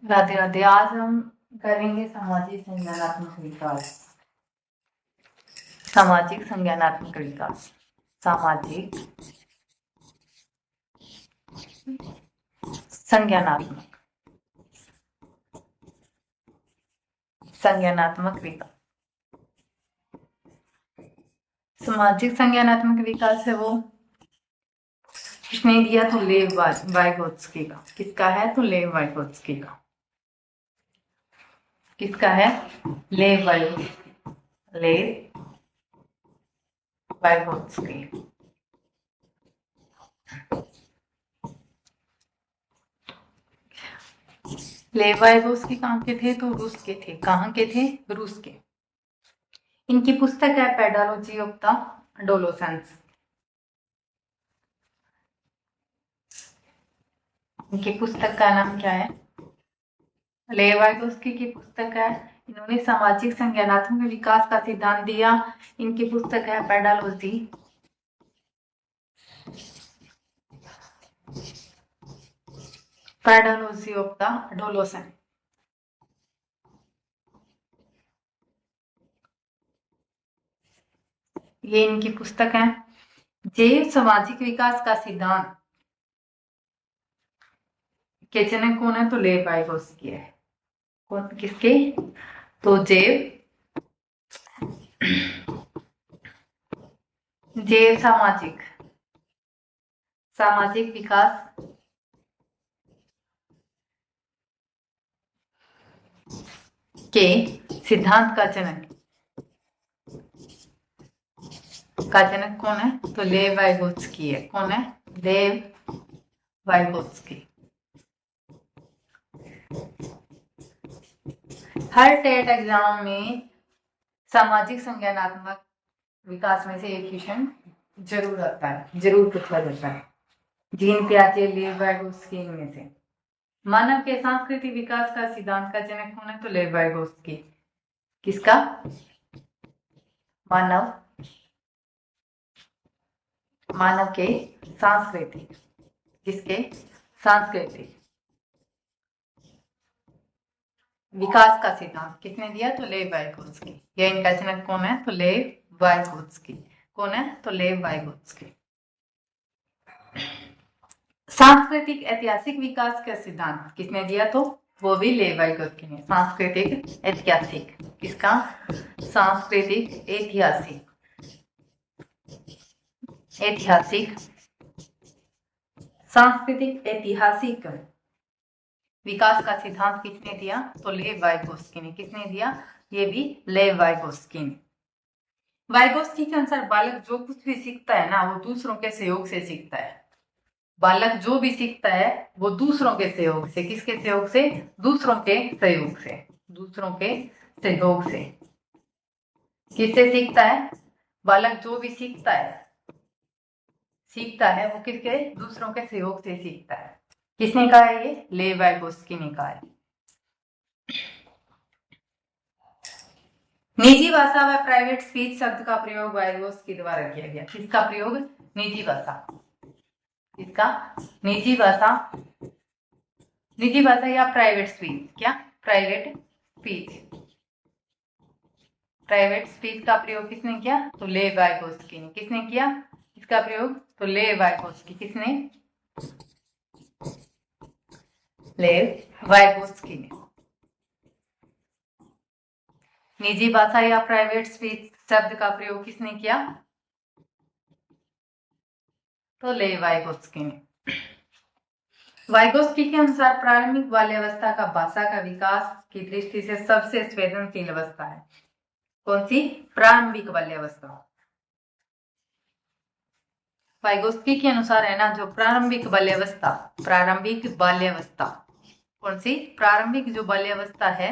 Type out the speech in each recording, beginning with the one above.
राधे राधे। आज हम करेंगे सामाजिक संज्ञानात्मक विकास। सामाजिक संज्ञानात्मक विकास। सामाजिक संज्ञानात्मक संज्ञानात्मक विकास। सामाजिक संज्ञानात्मक विकास है वो किसने दिया? तो लेव वाइगोत्स्की का। किसका है? तो लेव वाइगोत्स्की का। किसका है? लेव वाइगोत्स्की। लेव वाइगोत्स्की। लेव वाइगोत्स्की कहाँ के थे? तो रूस के थे। कहाँ के थे? रूस के। इनकी पुस्तक है पेडालॉजी ऑफ द एडोलेसेंस। इनकी पुस्तक का नाम क्या है? लेव वाइगोत्स्की की पुस्तक है। इन्होंने सामाजिक संज्ञानात्मक विकास का सिद्धांत दिया। इनकी पुस्तक है pedology pedology of the adolescence. ये इनकी पुस्तक है। जैव सामाजिक विकास का सिद्धांत के जनक कौन है? तो लेव वाइगोत्स्की है। कौन? किसके? तो जैव सामाजिक विकास के सिद्धांत का जनक कौन है? तो लेव वाइगोत्स्की है। कौन है? लेव वाइगोत्स्की। हर टेट एग्जाम में सामाजिक संज्ञानात्मक विकास में से एक क्वेश्चन जरूर आता है, जरूर पूछा जाता है। जीन पियाजे, लेव वाइगोत्स्की में से मानव के सांस्कृतिक विकास का सिद्धांत का जनक कौन है? तो लेव वाइगोत्स्की। किसका? मानव के सांस्कृतिक। किसके? सांस्कृतिक विकास का सिद्धांत किसने दिया? तो लेव वाइगोत्स्की। यह इनका जनक कौन है? तो लेव वाइगोत्स्की। कौन है? तो लेव वाइगोत्स्की। सांस्कृतिक ऐतिहासिक विकास का सिद्धांत किसने दिया? तो वो भी लेव वाइगोत्स्की ने। सांस्कृतिक ऐतिहासिक। किसका? सांस्कृतिक ऐतिहासिक सांस्कृतिक ऐतिहासिक विकास का सिद्धांत किसने दिया? तो लेव वाइगोत्स्की ने। किसने दिया? ये भी लेव वाइगोत्स्की ने। वाइगोत्स्की के अनुसार बालक जो कुछ भी सीखता है ना, वो दूसरों के सहयोग से सीखता है। बालक जो भी सीखता है वो दूसरों के सहयोग से। किसके सहयोग से? दूसरों के सहयोग से। दूसरों के सहयोग से। किससे सीखता है? बालक जो भी सीखता है वो किसके? दूसरों के सहयोग से सीखता है। किसने कहा है ये? लेव वाइगोत्स्की ने कहा है। निजी भाषा व प्राइवेट स्पीच शब्द का प्रयोग वाइगोत्स्की द्वारा किया गया। किसका प्रयोग? निजी भाषा। किसका? निजी भाषा या प्राइवेट स्पीच। क्या? प्राइवेट स्पीच का प्रयोग किसने किया? तो लेव वाइगोत्स्की ने। किसने किया इसका प्रयोग? तो लेव वाइगोत्स्की। किसने? लेव वाइगोत्स्की ने। निजी भाषा या प्राइवेट स्पीच शब्द का प्रयोग किसने किया? तो लेव वाइगोत्स्की ने। वाइगोत्स्की के अनुसार प्रारंभिक बाल्यावस्था का भाषा का विकास की दृष्टि से सबसे संवेदनशील अवस्था है। कौन सी? प्रारंभिक बाल्यावस्था। वाइगोत्स्की के अनुसार है ना, जो प्रारंभिक बाल्यावस्था कौन सी? प्रारंभिक जो बाल्यावस्था है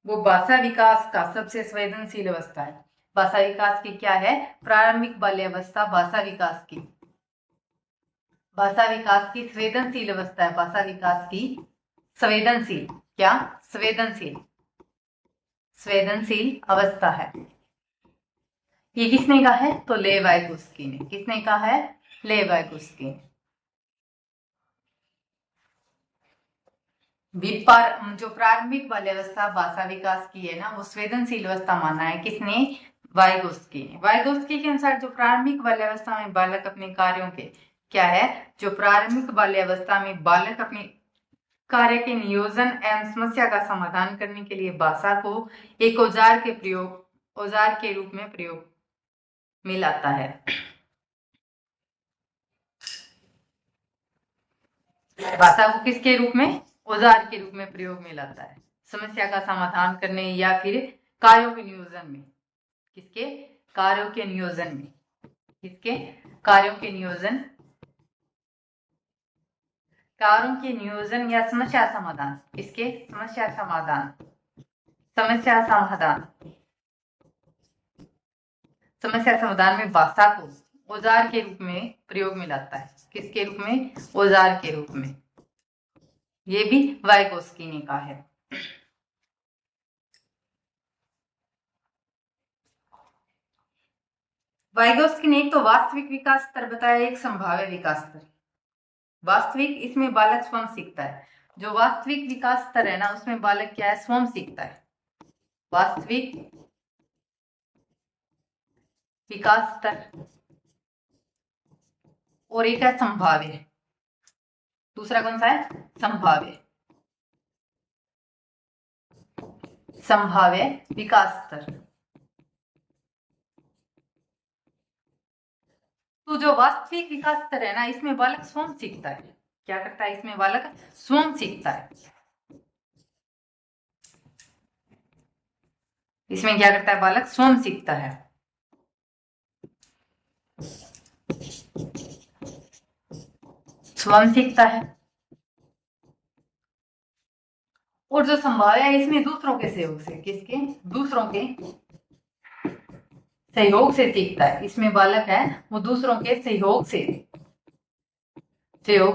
वो भाषा विकास का सबसे संवेदनशील अवस्था है। भाषा विकास की क्या है? प्रारंभिक बाल्यावस्था भाषा विकास की संवेदनशील अवस्था है। भाषा विकास की संवेदनशील। क्या? संवेदनशील अवस्था है। ये किसने कहा है? तो लेव वाइगोत्स्की ने। किसने कहा है? लेव वाइगोत्स्की ने। जो प्रारंभिक बाल्यावस्था भाषा विकास की है ना, वो संवेदनशील अवस्था माना है किसने? वाइगोस्की ने। वाइगोस्की के अनुसार जो प्रारंभिक बाल्यावस्था में बालक अपने कार्यों के क्या है, जो प्रारंभिक बाल्यावस्था में बालक अपने कार्य के नियोजन एवं समस्या का समाधान करने के लिए भाषा को एक औजार के रूप में प्रयोग में लाता है। भाषा को किसके रूप में? औजार के रूप में प्रयोग में लाता है, समस्या का समाधान करने या फिर कार्यों के नियोजन में। किसके? कार्यों के नियोजन में। किसके? कार्यों के नियोजन, कार्यों के नियोजन या समस्या समाधान। किसके? समस्या समाधान। समस्या समाधान, समस्या समाधान में भाषा को औजार के रूप में प्रयोग में लाता है। किसके रूप में? औजार के रूप में। ये भी वाइगोस्की ने कहा है। वाइगोस्की ने एक तो वास्तविक विकास स्तर बताया, एक संभाव्य विकास स्तर। वास्तविक, इसमें बालक स्वयं सीखता है। जो वास्तविक विकास स्तर है ना, उसमें बालक क्या है? स्वयं सीखता है। वास्तविक विकास स्तर। और एक है संभाव्य। दूसरा कौन सा है? संभाव्य। संभाव्य विकास स्तर। तो जो वास्तविक विकास स्तर है ना, इसमें बालक स्वयं सीखता है। क्या करता है? इसमें बालक स्वयं सीखता है। इसमें क्या करता है? बालक स्वयं सीखता है। स्वयं सीखता है। और जो संभाव्य है, इसमें दूसरों के सहयोग से। किसके? दूसरों के सहयोग से सीखता है। इसमें बालक है वो दूसरों के सहयोग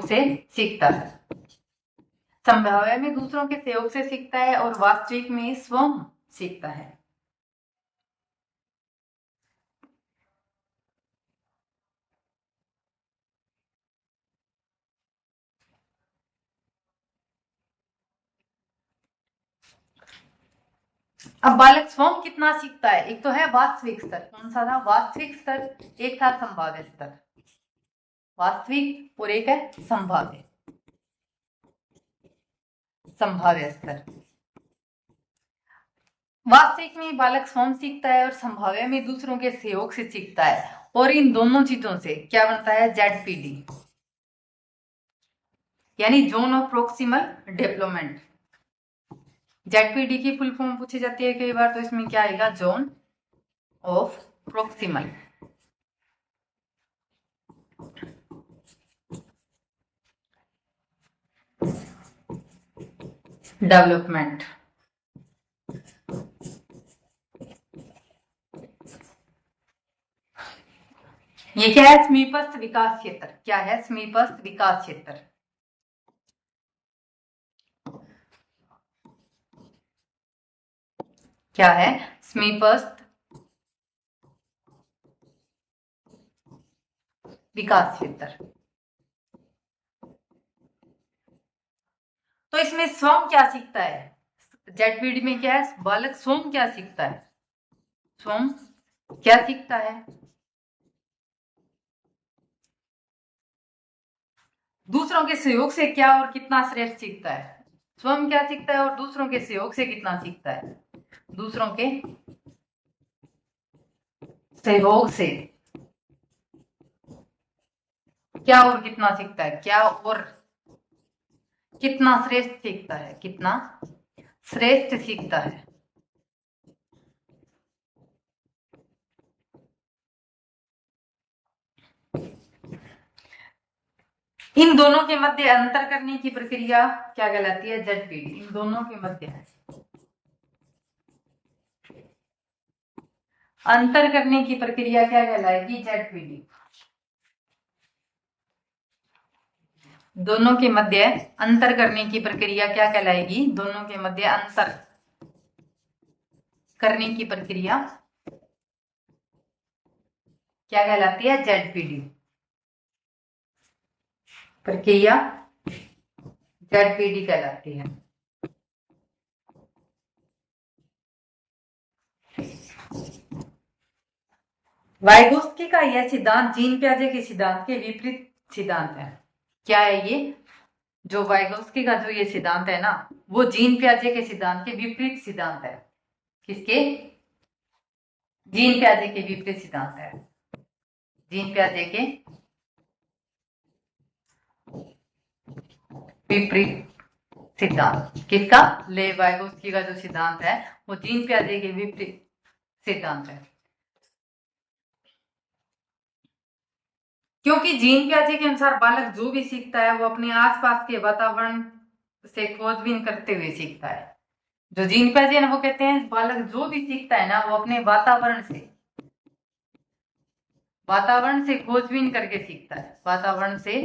से सीखता है। संभाव्य में दूसरों के सहयोग से सीखता है और वास्तविक में स्वयं सीखता है। अब बालक स्वयं कितना सीखता है? एक तो है वास्तविक स्तर। कौन सा था? वास्तविक स्तर। एक था संभाव्य स्तर। वास्तविक और एक है संभाव्य स्तर। वास्तविक में बालक स्वयं सीखता है और संभाव्य में दूसरों के सहयोग से सीखता है। और इन दोनों चीजों से क्या बनता है? जेडपीडी, यानी zone of proximal development. ZPD की फुल फॉर्म पूछी जाती है कई बार, तो इसमें क्या आएगा? Zone of proximal development. ये क्या है? समीपस्थ विकास क्षेत्र। क्या है? समीपस्थ विकास क्षेत्र। क्या है? समीपस्थ विकास क्षेत्र। तो इसमें स्वयं क्या सीखता है? जेडपीडी में क्या है? बालक स्वयं क्या सीखता है? स्वयं क्या सीखता है? दूसरों के सहयोग से क्या और कितना श्रेष्ठ सीखता है? स्वयं क्या सीखता है और दूसरों के सहयोग से कितना सीखता है? दूसरों के सहयोग से क्या और कितना सीखता है? क्या और कितना श्रेष्ठ सीखता है? कितना श्रेष्ठ सीखता है। इन दोनों के मध्य अंतर करने की प्रक्रिया क्या कहलाती है? जेडपीडी। इन दोनों के मध्य अंतर करने की प्रक्रिया क्या कहलाएगी? जेडपीडी। दोनों के मध्य अंतर करने की प्रक्रिया क्या कहलाएगी? दोनों के मध्य अंतर करने की प्रक्रिया क्या कहलाती है? जेडपीडी प्रक्रिया जेडपीडी कहलाती है। वाइगोत्स्की का यह सिद्धांत जीन पियाजे के सिद्धांत के विपरीत सिद्धांत है। क्या है ये? जो वाइगोत्स्की का जो ये सिद्धांत है ना, वो जीन पियाजे के सिद्धांत के विपरीत सिद्धांत है। किसके? जीन पियाजे के विपरीत सिद्धांत है। जीन पियाजे के विपरीत सिद्धांत किसका? ले वाइगोत्स्की का जो सिद्धांत है वो जीन पियाजे के विपरीत सिद्धांत है। क्योंकि जीन पियाजे के अनुसार बालक जो भी सीखता है वो अपने आसपास के वातावरण से खोजबीन करते हुए सीखता है। जो जीन पियाजे है वो कहते हैं बालक जो भी सीखता है ना वो अपने वातावरण से खोजबीन करके सीखता है। वातावरण से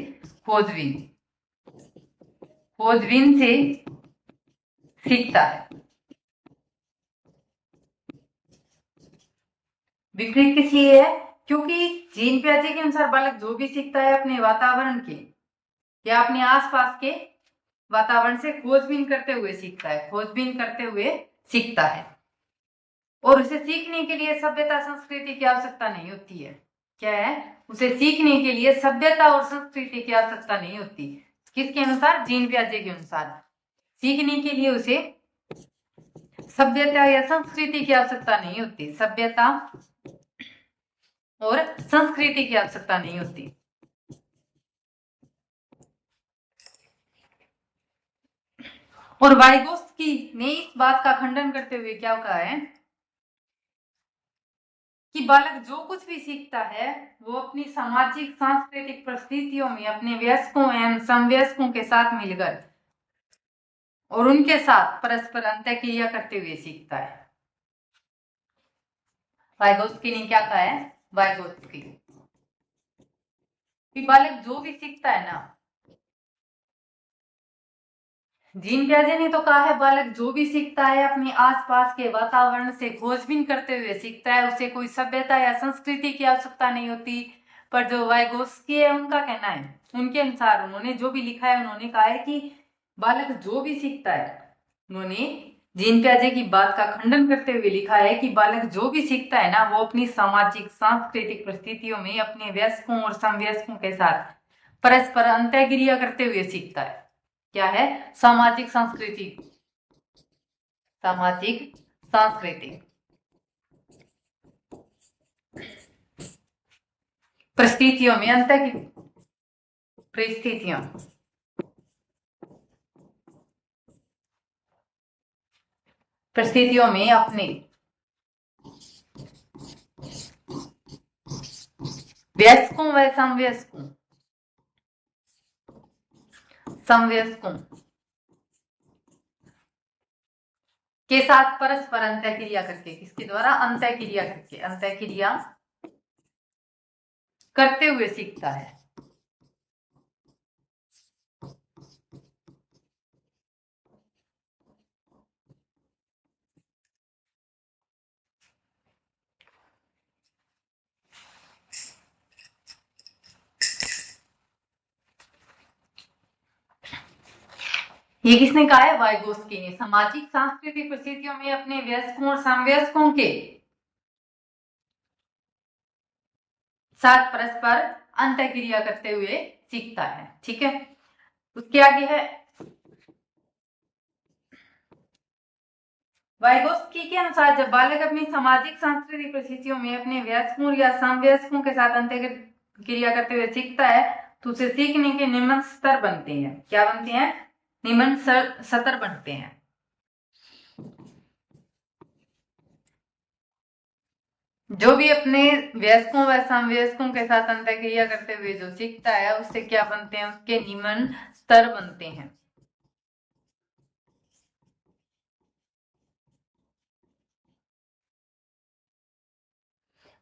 खोजबीन से सीखता है। विपरीत किसी है? क्योंकि जीन पियाजे के अनुसार बालक जो भी सीखता है अपने वातावरण के या अपने आसपास के वातावरण से खोजबीन करते हुए सीखता है। खोजबीन करते हुए सीखता है और उसे सीखने के लिए सभ्यता संस्कृति की आवश्यकता नहीं होती है। क्या है? उसे सीखने के लिए सभ्यता और संस्कृति की आवश्यकता नहीं होती। किसके अनुसार? जीन पियाजे के अनुसार सीखने के लिए उसे सभ्यता या संस्कृति की आवश्यकता नहीं होती। सभ्यता और संस्कृति की आवश्यकता नहीं होती। और वाइगोत्स्की ने इस बात का खंडन करते हुए क्या कहा है कि बालक जो कुछ भी सीखता है वो अपनी सामाजिक सांस्कृतिक परिस्थितियों में अपने वयस्कों एवं समवयस्कों के साथ मिलकर और उनके साथ परस्पर अंतःक्रिया करते हुए सीखता है। वाइगोत्स्की ने क्या कहा है? वाइगोत्स्की कि बालक जो भी सीखता है ना, जीन पियाजे ने तो कहा है बालक जो भी सीखता है अपने आसपास के वातावरण से खोजबीन करते हुए सीखता है, उसे कोई सभ्यता या संस्कृति की आवश्यकता नहीं होती। पर जो वाइगोत्स्की है उनका कहना है, उनके अनुसार उन्होंने जो भी लिखा है उन्होंने कहा है कि बालक जो भी सीखता है, उन्होंने जीन पियाजे की बात का खंडन करते हुए लिखा है कि बालक जो भी सीखता है ना वो अपनी सामाजिक सांस्कृतिक परिस्थितियों में अपने वयस्कों और समवयस्कों के साथ परस्पर अंतःक्रिया करते हुए सीखता है। क्या है? सामाजिक संस्कृति, सामाजिक सांस्कृतिक परिस्थितियों में परिस्थितियों में अपने वयस्कों व समवयस्कों के साथ परस्पर अंतःक्रिया करके, किसके द्वारा? अंतःक्रिया करते हुए सीखता है। ये किसने कहा है? वाइगोत्स्की ने। सामाजिक सांस्कृतिक परिस्थितियों में अपने वयस्कों और समवयस्कों के साथ परस्पर अंतःक्रिया करते हुए सीखता है। ठीक है, उसके आगे है वाइगोत्स्की के अनुसार जब बालक अपनी सामाजिक सांस्कृतिक परिस्थितियों में अपने वयस्कों या समवयस्कों के साथ अंतःक्रिया करते हुए सीखता है तो उसे सीखने के निम्न स्तर बनते हैं। क्या बनते हैं? निम्न स्तर बनते हैं। जो भी अपने वयस्कों व समवयस्कों के साथ अंतःक्रिया करते हुए जो सीखता है उससे क्या बनते हैं? उसके निम्न स्तर बनते हैं।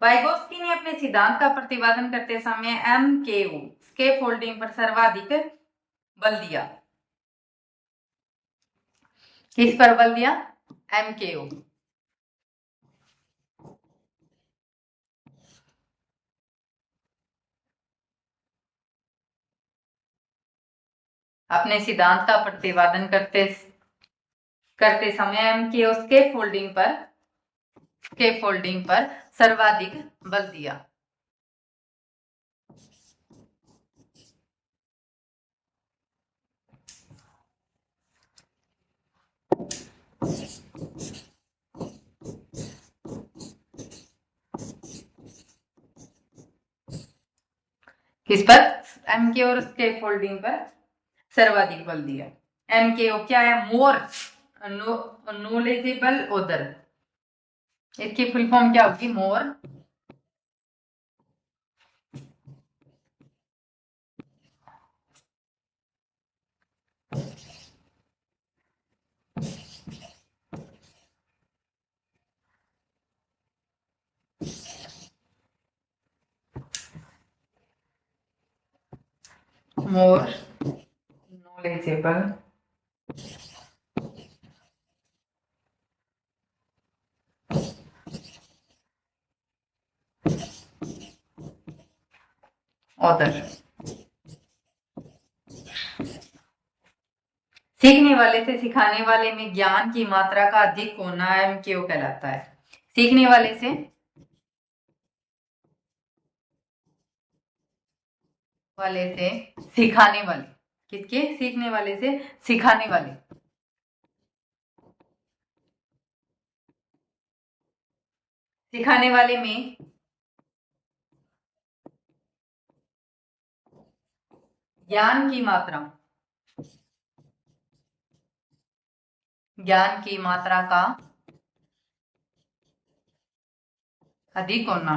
वाइगोत्स्की ने अपने सिद्धांत का प्रतिपादन करते समय MKO स्कैफोल्डिंग पर सर्वाधिक बल दिया। किस पर बल दिया? MKO। अपने सिद्धांत का प्रतिपादन करते समय MKO स्कैफोल्डिंग पर सर्वाधिक बल दिया? किस पर? एमके और स्केप फोल्डिंग पर सर्वाधिक बल दिया। एमके क्या है? More knowledgeable author. इसकी फुल फॉर्म क्या होगी? मोर मोर नॉलेजेबल ऑथर। सीखने वाले से सिखाने वाले में ज्ञान की मात्रा का अधिक होना एमक्यू कहलाता है। सीखने वाले से सिखाने वाले, किसके? सीखने वाले से सिखाने वाले। सिखाने वाले में ज्ञान की मात्रा, ज्ञान की मात्रा का अधिक होना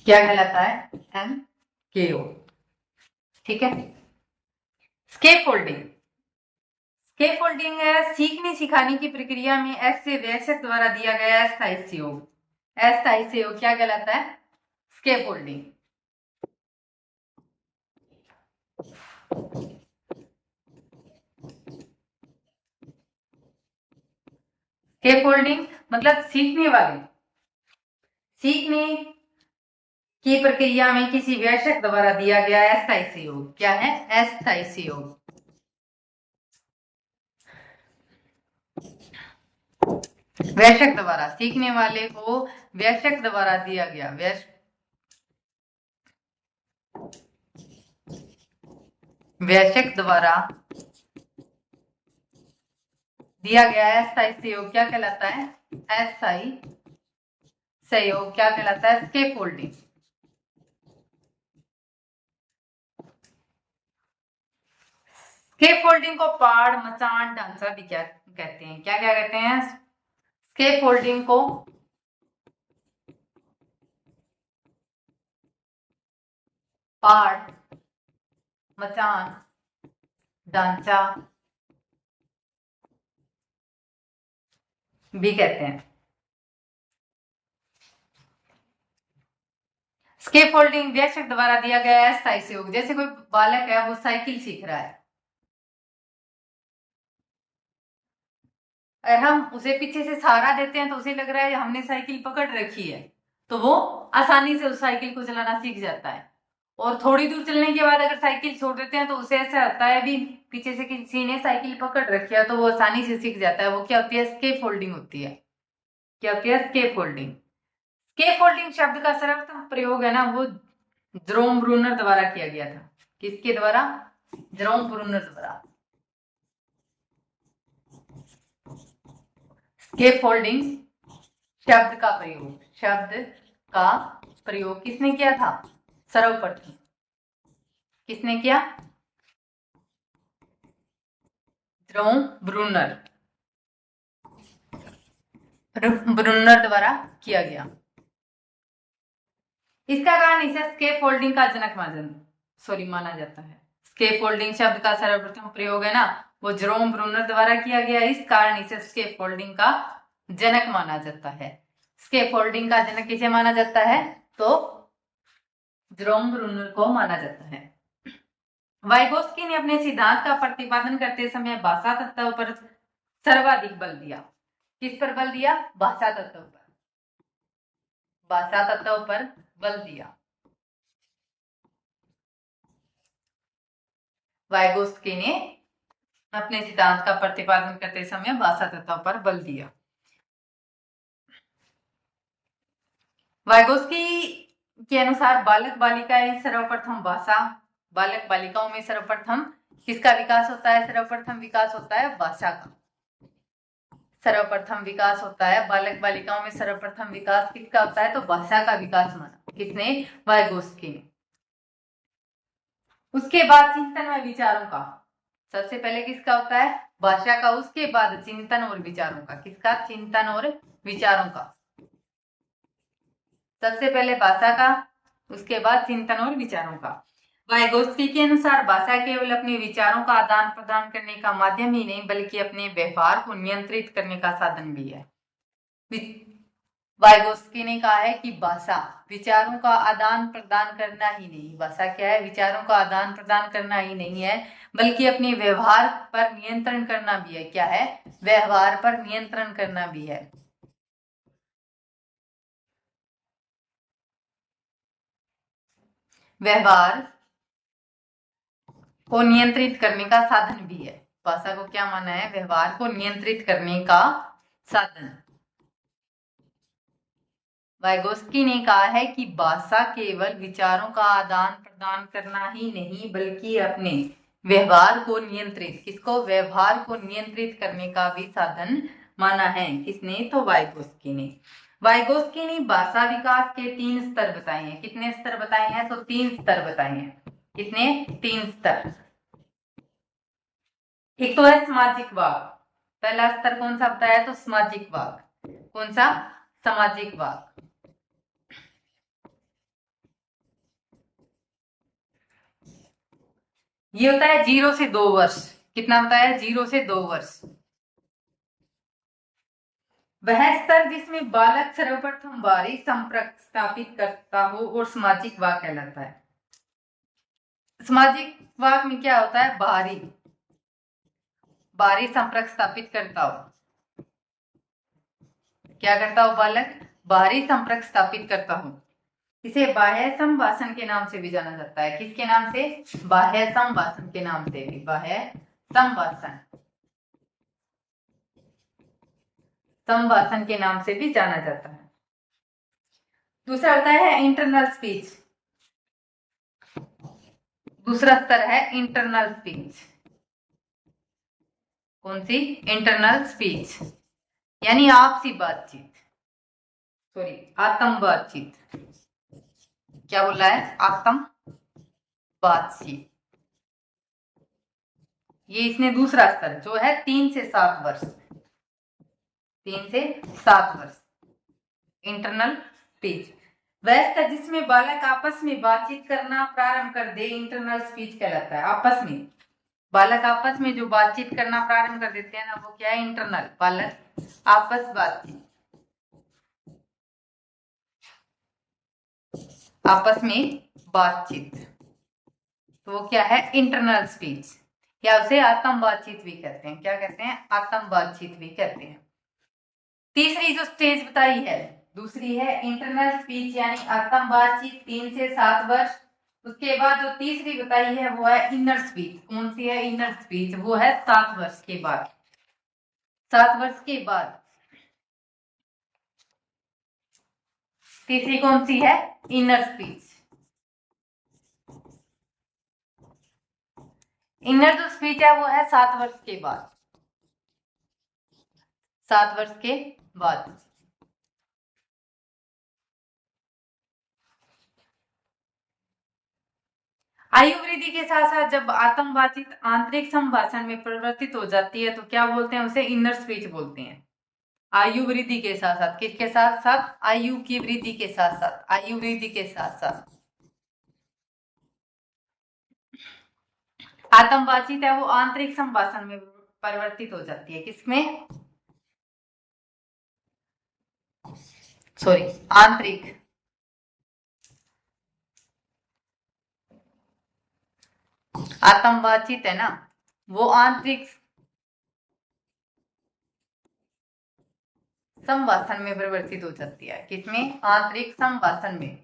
क्या कहलाता है? एमकेओ। ठीक है। Escape folding. स्केप फोल्डिंग है सीखने सिखाने की प्रक्रिया में एस से वयस्क द्वारा दिया गया अस्थायी सहयोग। अस्थायी सहयोग क्या कहलाता है? Escape folding. स्केप फोल्डिंग मतलब सीखने की प्रक्रिया में किसी वयस्क द्वारा दिया गया अस्थायी सहयोग। क्या है? अस्थायी सहयोग। वयस्क द्वारा, सीखने वाले को वयस्क द्वारा दिया गया, वयस्क द्वारा दिया गया अस्थायी सहयोग क्या कहलाता है? अस्थायी सहयोग क्या कहलाता है? Escape folding. स्केप फोल्डिंग को पाड़, मचान, ढांचा भी क्या कहते हैं? क्या क्या कहते हैं? स्केप फोल्डिंग को पाड़, मचान, ढांचा भी कहते हैं। स्केप फोल्डिंग वयस्क द्वारा दिया गया अस्थायी सहयोग। जैसे कोई बालक है, वो साइकिल सीख रहा है, अगर हम उसे पीछे से सहारा देते हैं तो उसे लग रहा है हमने साइकिल पकड़ रखी है, तो वो आसानी से उस साइकिल को चलाना सीख जाता है। और थोड़ी दूर चलने के बाद अगर साइकिल छोड़ देते हैं तो उसे ऐसा होता है भी पीछे से किसी ने साइकिल पकड़ रखी है, तो वो आसानी से सीख जाता है। वो क्या होती है? स्केप फोल्डिंग होती है। क्या होती है? Escape folding. स्केप फोल्डिंग शब्द का सर्वप्रथम प्रयोग है ना, वो जेरोम ब्रूनर द्वारा किया गया था। किसके द्वारा? जेरोम ब्रूनर द्वारा। स्केप फोल्डिंग शब्द का प्रयोग किसने किया था? सर्वप्रथम किसने किया? जेरोम ब्रूनर द्वारा किया गया। इसका कारण इसे स्केप फोल्डिंग का जनक माना जाता है। स्केप फोल्डिंग शब्द का सर्वप्रथम प्रयोग है ना, वो जेरोम ब्रूनर द्वारा किया गया। इस कारण इसे स्केप फोल्डिंग का जनक माना जाता है। स्केप फोल्डिंग का जनक किसे माना जाता है? तो जेरोम ब्रूनर को माना जाता है। वाइगोस्की ने अपने सिद्धांत का प्रतिपादन करते समय भाषा तत्व पर सर्वाधिक बल दिया। किस पर बल दिया? भाषा तत्व पर। भाषा तत्व पर बल दिया वाइगोस्की ने। अपने सिद्धांत का प्रतिपादन करते समय भाषा तत्व पर बल दिया। वाइगोस्की के अनुसार बालक बालिकाएं सर्वप्रथम भाषा, बालक बालिकाओं में सर्वप्रथम किसका विकास होता है? सर्वप्रथम विकास होता है भाषा का। सर्वप्रथम विकास होता है बालक बालिकाओं में, सर्वप्रथम विकास किसका होता है? तो भाषा का विकास माना। किसने? वाइगोस्की ने। उसके बाद चिंतन व विचारों का, सबसे पहले किसका होता है? भाषा का। उसके बाद चिंतन और विचारों का। किसका? चिंतन और विचारों का। सबसे पहले भाषा का, उसके बाद चिंतन और विचारों का। वाइगोस्की के अनुसार भाषा केवल अपने विचारों का आदान प्रदान करने का माध्यम ही नहीं बल्कि अपने व्यवहार को नियंत्रित करने का साधन भी है। वाइगोस्की ने कहा है कि भाषा विचारों का आदान प्रदान करना ही नहीं, भाषा क्या है? विचारों का आदान प्रदान करना ही नहीं है बल्कि अपने व्यवहार पर नियंत्रण करना भी है। क्या है? व्यवहार पर नियंत्रण करना भी है। व्यवहार को नियंत्रित करने का साधन भी है। भाषा को क्या माना है? व्यवहार को नियंत्रित करने का साधन। वाइगोस्की ने कहा है कि भाषा केवल विचारों का आदान प्रदान करना ही नहीं बल्कि अपने व्यवहार को नियंत्रित, किसको? व्यवहार को नियंत्रित करने का भी साधन माना है। किसने? तो वाइगोस्की ने। वाइगोस्की ने भाषा विकास के 3 स्तर बताए हैं। कितने स्तर बताए हैं? तो 3 स्तर बताए हैं। कितने? 3 स्तर। एक तो है सामाजिक वाग। पहला स्तर कौन सा बताया? तो सामाजिक वाग। कौन सा? सामाजिक वाग। ये होता है 0 से 2 वर्ष। कितना होता है? 0 से 2 वर्ष। वह स्तर जिसमें बालक सर्वप्रथम बाहरी संपर्क स्थापित करता हो और सामाजिक वाक कहलाता है। सामाजिक वाक में क्या होता है? बाहरी संपर्क स्थापित करता हो। क्या करता हो बालक? बाहरी संपर्क स्थापित करता हो। इसे बाह्य संभाषण के नाम से भी जाना जाता है। किसके नाम से? बाह्य संभाषण के नाम से भी। बाह्य संभाषण, संभाषण के नाम से भी जाना जाता है। दूसरा होता है इंटरनल स्पीच। दूसरा स्तर है इंटरनल स्पीच। कौन सी? इंटरनल स्पीच, यानी आपसी बातचीत, सॉरी आत्म बातचीत। क्या बोला है? आत्म बातचीत। ये इसने दूसरा स्तर जो है 3 से 7 वर्ष। 3 से 7 वर्ष इंटरनल स्पीच। वह स्तर जिसमें बालक आपस में बातचीत करना प्रारंभ कर दे इंटरनल स्पीच कहलाता है। आपस में, बालक आपस में जो बातचीत करना प्रारंभ कर देते हैं ना, वो क्या है? इंटरनल। बालक आपस बातचीत, आपस में बातचीत, तो वो क्या है? इंटरनल स्पीच, या उसे आत्म बातचीत भी कहते हैं। क्या कहते हैं? आत्म बातचीत भी कहते हैं। तीसरी जो स्टेज बताई है, दूसरी है इंटरनल स्पीच यानी आत्म बातचीत, 3 से 7 वर्ष। उसके बाद जो तीसरी बताई है वो है इनर स्पीच। कौन सी है? Inner speech. वो है 7 वर्ष के बाद। 7 वर्ष के बाद तीसरी कौन सी है? Inner speech. इनर जो स्पीच है वो है 7 वर्ष के बाद। 7 वर्ष के बाद। आयु वृद्धि के साथ साथ जब आत्म बातचीत आंतरिक संभाषण में परिवर्तित हो जाती है तो क्या बोलते हैं? उसे इनर स्पीच बोलते हैं। आयु वृद्धि के साथ साथ, किसके साथ साथ? आयु की वृद्धि के साथ साथ, आयु वृद्धि के साथ साथ आत्म बातचीत है वो आंतरिक संभाषण में परिवर्तित हो जाती है। किसमें? सॉरी, आंतरिक, आत्म बातचीत है ना, वो आंतरिक संभाषण में परिवर्तित हो जाती है। किसमें? आंतरिक संभाषण में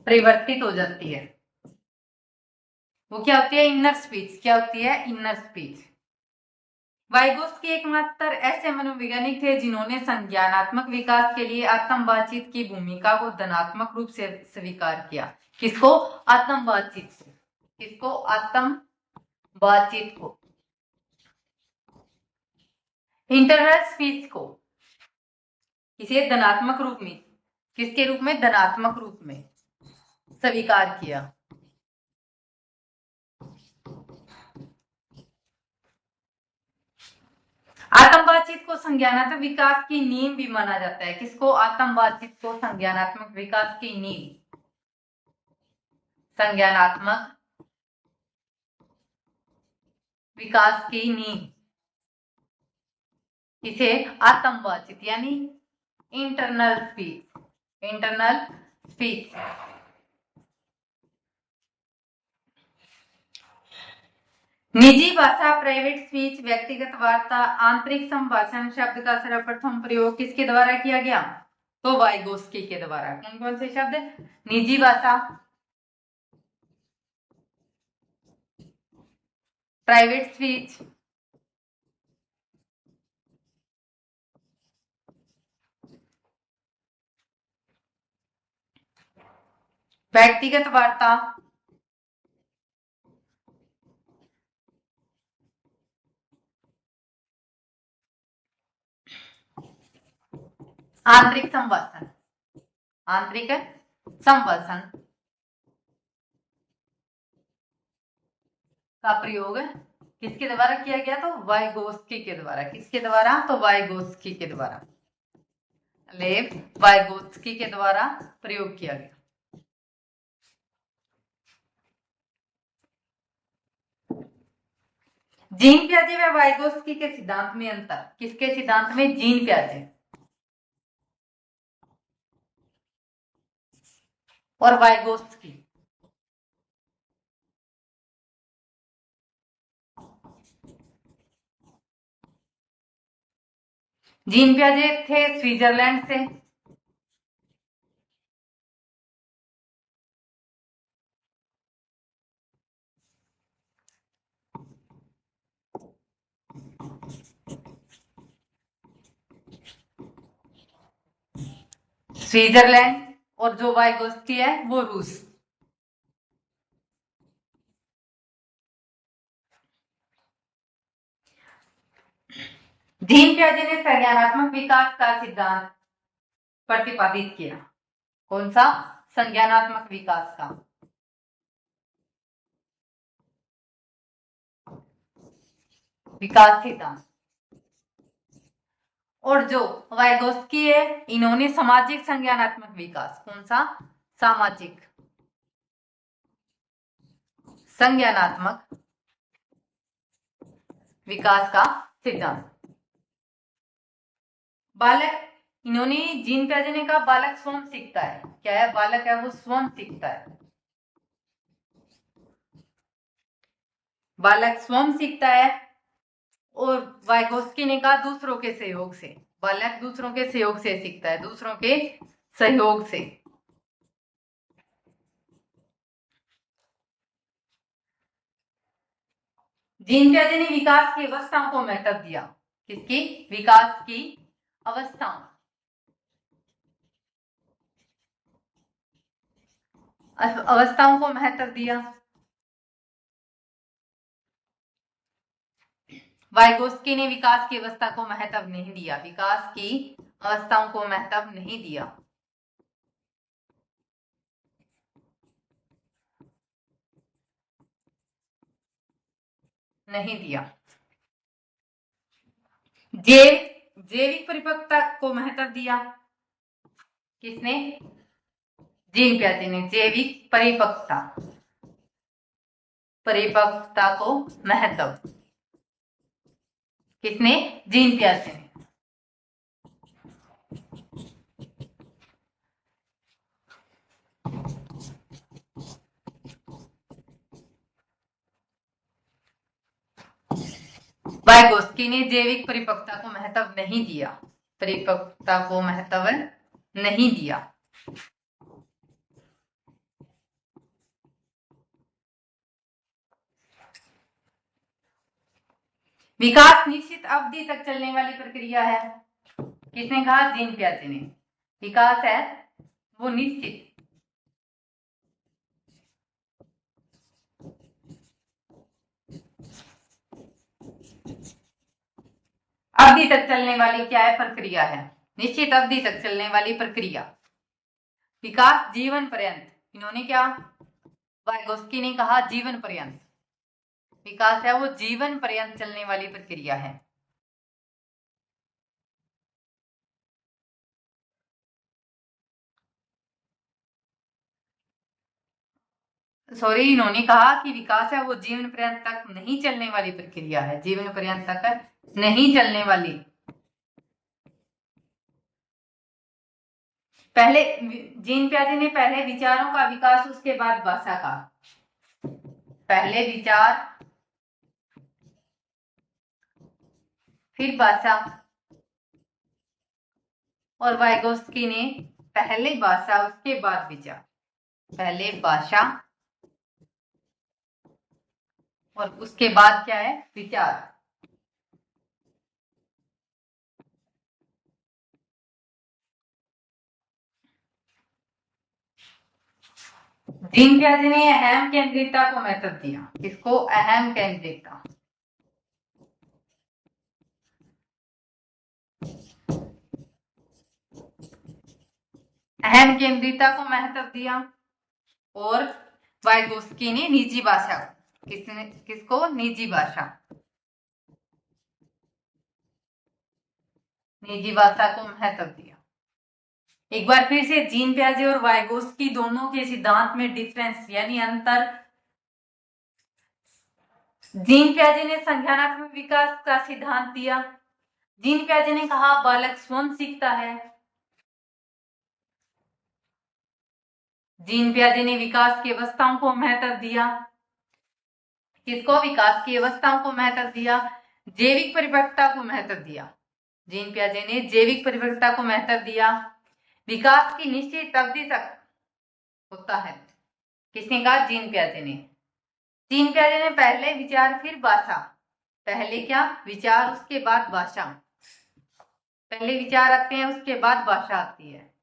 परिवर्तित हो जाती है। वो क्या होती है? Inner speech. क्या होती है? Inner speech. वाइगोस्की एकमात्र ऐसे मनोवैज्ञानिक थे जिन्होंने संज्ञानात्मक विकास के लिए आत्म बातचीत की भूमिका को धनात्मक रूप से स्वीकार किया। किसको? आत्म बातचीत को। किसको? आत्म बातचीत को। इंटरनल स्पीच को किसे? धनात्मक रूप में। किसके रूप में? धनात्मक रूप में स्वीकार किया। आत्म बातचीत को संज्ञानात्मक विकास की नींव भी माना जाता है। किसको? आत्म बातचीत को संज्ञानात्मक विकास की नींव। संज्ञानात्मक विकास की नींव किसे? आत्म बातचीत यानी इंटरनल स्पीच। Internal speech. निजी भाषा, प्राइवेट स्पीच, व्यक्तिगत वार्ता, आंतरिक संभाषण शब्द का सर्वप्रथम प्रयोग किसके द्वारा किया गया? तो वाइगोस्की के द्वारा। कौन कौन से शब्द? निजी भाषा, प्राइवेट स्पीच, व्यक्तिगत वार्ता, आंतरिक संभाषण। आंतरिक संभाषण का प्रयोग किसके द्वारा किया गया? तो वाइगोस्की के द्वारा। किसके द्वारा? तो वाइगोस्की के द्वारा। लेव वाइगोस्की के द्वारा प्रयोग किया गया। जीन प्याजे व वाइगोस्की के सिद्धांत में अंतर। किसके सिद्धांत में? जीन प्याजे और वाइगोस्की। जीन प्याजे थे स्विट्जरलैंड से। स्विट्जरलैंड। और जो वाइगोस्की है वो रूस। जीन प्याजे ने संज्ञानात्मक विकास का सिद्धांत प्रतिपादित किया। कौन सा? संज्ञानात्मक विकास का। विकास सिद्धांत। और जो वाइगोस्की है इन्होंने सामाजिक संज्ञानात्मक विकास। कौन सा? सामाजिक संज्ञानात्मक विकास का सिद्धांत। बालक, इन्होंने जीन प्याजे ने कहा बालक स्वयं सीखता है। क्या है? बालक है वो स्वयं सीखता है। बालक स्वयं सीखता है। और वाइगोस्की ने कहा दूसरों के सहयोग से। बालक दूसरों के सहयोग से सीखता है। दूसरों के सहयोग से। जीन प्याजे ने विकास की अवस्थाओं को महत्व दिया। किसकी? विकास की अवस्थाओं। अवस्थाओं को महत्व दिया। वाइगोस्की ने विकास की अवस्था को महत्व नहीं दिया। विकास की अवस्थाओं को महत्व नहीं दिया। नहीं दिया। जैविक परिपक्वता को महत्व दिया। किसने? जीन प्याजे ने। जैविक परिपक्वता को महत्व किसने? जीन प्याजे ने। वाइगोस्की ने जैविक परिपक्वता को महत्व नहीं दिया। परिपक्वता को महत्व नहीं दिया। विकास निश्चित अवधि तक चलने वाली प्रक्रिया है। किसने कहा? जीन पियाजे ने। विकास है वो निश्चित अवधि तक चलने वाली क्या है? प्रक्रिया है। निश्चित अवधि तक चलने वाली प्रक्रिया। विकास जीवन पर्यंत। इन्होंने क्या? वाइगोस्की ने कहा जीवन पर्यंत। विकास है वो जीवन पर्यंत चलने वाली प्रक्रिया है। सॉरी, इन्होंने कहा कि विकास है वो जीवन पर्यंत तक नहीं चलने वाली प्रक्रिया है। जीवन पर्यंत तक नहीं चलने वाली। पहले जीन पियाजे ने पहले विचारों का विकास, उसके बाद भाषा का। पहले विचार फिर भाषा, और वाइगोस्की ने पहले भाषा उसके बाद विचार। पहले भाषा और उसके बाद क्या है? विचार। जीन पियाजे ने अहम केंद्रितता को महत्व दिया। किसको? अहम केंद्रितता। अहम केंद्रितता को महत्व दिया। और वाइगोस्की ने निजी भाषा। किसको? निजी भाषा। निजी भाषा को महत्व दिया। एक बार फिर से जीन पियाजे और वाइगोस्की दोनों के सिद्धांत में डिफरेंस यानी अंतर। जीन पियाजे ने संज्ञानात्मक विकास का सिद्धांत दिया। जीन पियाजे ने कहा बालक स्वयं सीखता है। जीन पियाजे ने विकास की अवस्थाओं को महत्व दिया। किसको? विकास की अवस्थाओं को महत्व दिया। जैविक परिपक्वता को महत्व दिया। जीन पियाजे ने जैविक परिपक्वता को महत्व दिया। विकास की निश्चित अवधि तक होता है। किसने कहा? जीन पियाजे ने। जीन पियाजे ने पहले विचार फिर भाषा। पहले क्या? विचार, उसके बाद भाषा। पहले विचार आते हैं, उसके बाद भाषा आती है।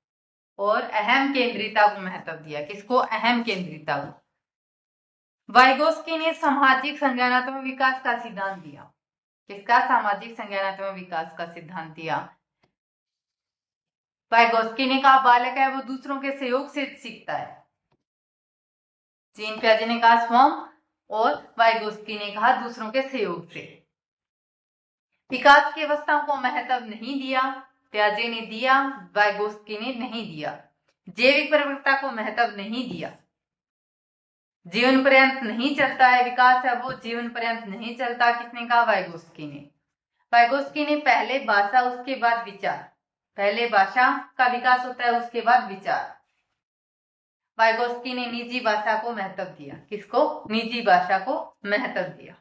और अहम केंद्रितता को महत्व दिया। किसको? अहम केंद्रितता को। वाइगोस्की ने सामाजिक संज्ञानात्मक विकास का सिद्धांत दिया। किसका? सामाजिक संज्ञानात्मक विकास का सिद्धांत दिया। वाइगोस्की ने कहा बालक है वो दूसरों के सहयोग से सीखता है। जीन पियाजे ने कहा स्वयं, और वाइगोस्की ने कहा दूसरों के सहयोग से। विकास की अवस्थाओं को महत्व नहीं दिया। पियाजे ने दिया, वाइगोस्की ने नहीं दिया। जैविक परिपक्वता को महत्व नहीं दिया। जीवन पर्यंत नहीं चलता है विकास है वो जीवन पर्यंत नहीं चलता। किसने कहा? वाइगोस्की ने। वाइगोस्की ने पहले भाषा, उसके बाद विचार। पहले भाषा का विकास होता है, उसके बाद विचार। वाइगोस्की ने निजी भाषा को महत्व दिया। किसको? निजी भाषा को महत्व दिया।